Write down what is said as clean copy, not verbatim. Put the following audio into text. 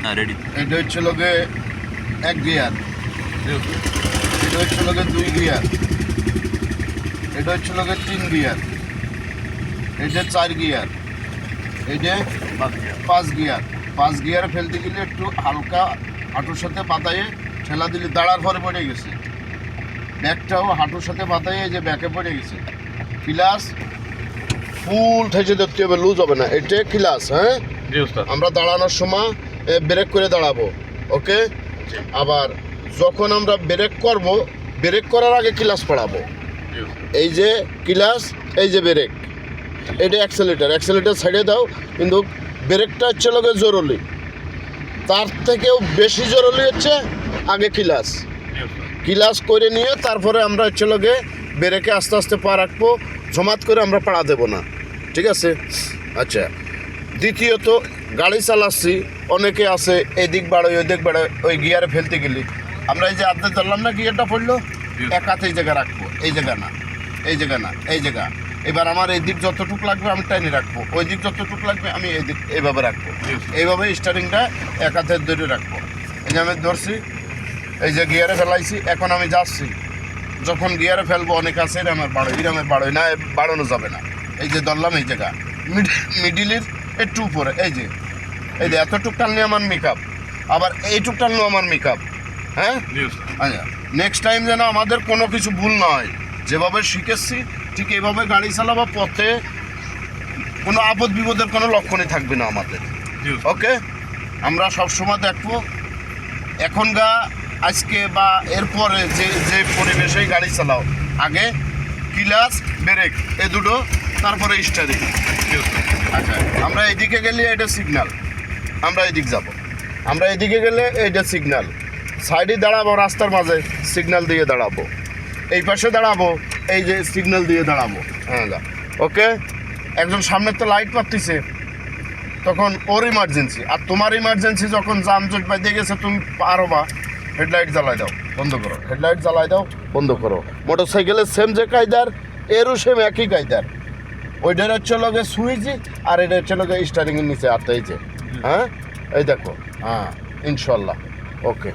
হ্যাঁ রেডি। এটা হচ্ছে লোকে 1 গিয়ার, এটা হচ্ছে লোকে 2 গিয়ার, এটা হচ্ছে লোকে 3 গিয়ার, এটা 4 গিয়ার, এটা 5 গিয়ার। 5 গিয়ার ফেলতে গেলে একটু হালকা হাঁটুর সাথে পাতায়ে ঠেলা দিলে দাঁড়ার পরে পড়ে গেছে। ব্যাগটাও হাঁটুর সাথে পাতায়ে যে ব্যাকে পড়ে গেছে। ক্লাস ফুল ঠেসে ধরতে হবে, লুজ হবে না। এটা ক্লাস। হ্যাঁ, আমরা দাঁড়ানোর সময় ব্রেক করে দাঁড়াবো। ওকে, আবার যখন আমরা ব্রেক করব, ব্রেক করার আগে ক্লাস পড়াবো। এই যে ক্লাস, এই যে ব্রেক, এটা অ্যাক্সেলেটার সাইডে দাও। কিন্তু ব্রেকটা হচ্ছে লোকে জরুরি, তার থেকেও বেশি জরুরি হচ্ছে আগে ক্লাস করে নিয়ে তারপরে আমরা হচ্ছে লোকে ব্রেকে আস্তে আস্তে পা রাখবো। জমাত করে আমরা পাড়া দেবো না, ঠিক আছে? আচ্ছা, দ্বিতীয়ত গাড়ি চালাচ্ছি, অনেকে আছে এদিক বাড়োয় ওই দিক বাড়োয়, ওই গিয়ারে ফেলতে গেলি আমরা এই যে আর্ধে ধরলাম না, গিয়ারটা পড়লো, এক হাতে এই জায়গা রাখবো, এই জায়গা না, এই জায়গা না, এই জায়গা। এবার আমার এই দিক যতটুক লাগবে আমি টাইনে রাখবো, ওই দিক যতটুক লাগবে আমি এই দিক এইভাবে রাখবো। এইভাবে স্টারিংটা এক হাতে ধরে রাখবো। এই যে আমি ধরছি, এই যে গিয়ারে ফেলাইছি, এখন আমি যাচ্ছি। যখন গিয়ারে ফেলবো অনেক আছে আমার বাড়োই না, বাড়ানো যাবে না। এই যে ধরলাম এই জায়গা, মিডিলের একটু উপরে, এই যে এতটুক টানলে আমার মেকআপ, আবার এইটুক টানলেও আমার মেকআপ। হ্যাঁ, আচ্ছা, নেক্সট টাইম যেন আমাদের কোনো কিছু ভুল না হয়। যেভাবে শিখেছি ঠিক এইভাবে গাড়ি চালাবো, পথে কোনো আপদ বিপদের কোনো লক্ষণই থাকবে না আমাদের। ওকে, আমরা সবসময় দেখবো আজকে বা এরপরে যে পরিবেশেই গাড়ি চালাও, আগে ক্লাচ ব্রেক এই দুটো, তারপরে স্টারিং। আচ্ছা, আমরা এদিকে গেলে এটা সিগন্যাল, আমরা এদিক যাব। আমরা এদিকে গেলে এইটা সিগন্যাল, সাইডে দাঁড়াবো, রাস্তার মাঝে সিগন্যাল দিয়ে দাঁড়াবো, এই পাশে দাঁড়াবো, এই যে সিগন্যাল দিয়ে দাঁড়াবো। হ্যাঁ, ওকে। একজন সামনের তো লাইট পাচ্ছিছে, তখন ওর ইমার্জেন্সি, আর তোমার ইমার্জেন্সি যখন যানজট বাইতে গেছে, তুমি পারো বা হেডলাইট জ্বালাই দাও, বন্ধ করো, হেডলাইট জ্বালাই দাও, বন্ধ করো। মোটর সাইকেলের সেম যে কায়দার, এরও সেম একই কায়দার। ওইটার হচ্ছে লগে সুইচ, আর এটা হচ্ছে লগে স্টারিংয়ের নিচে। আর এই যে, হ্যাঁ, এই দেখো, হ্যাঁ, ইনশাল্লাহ। ওকে।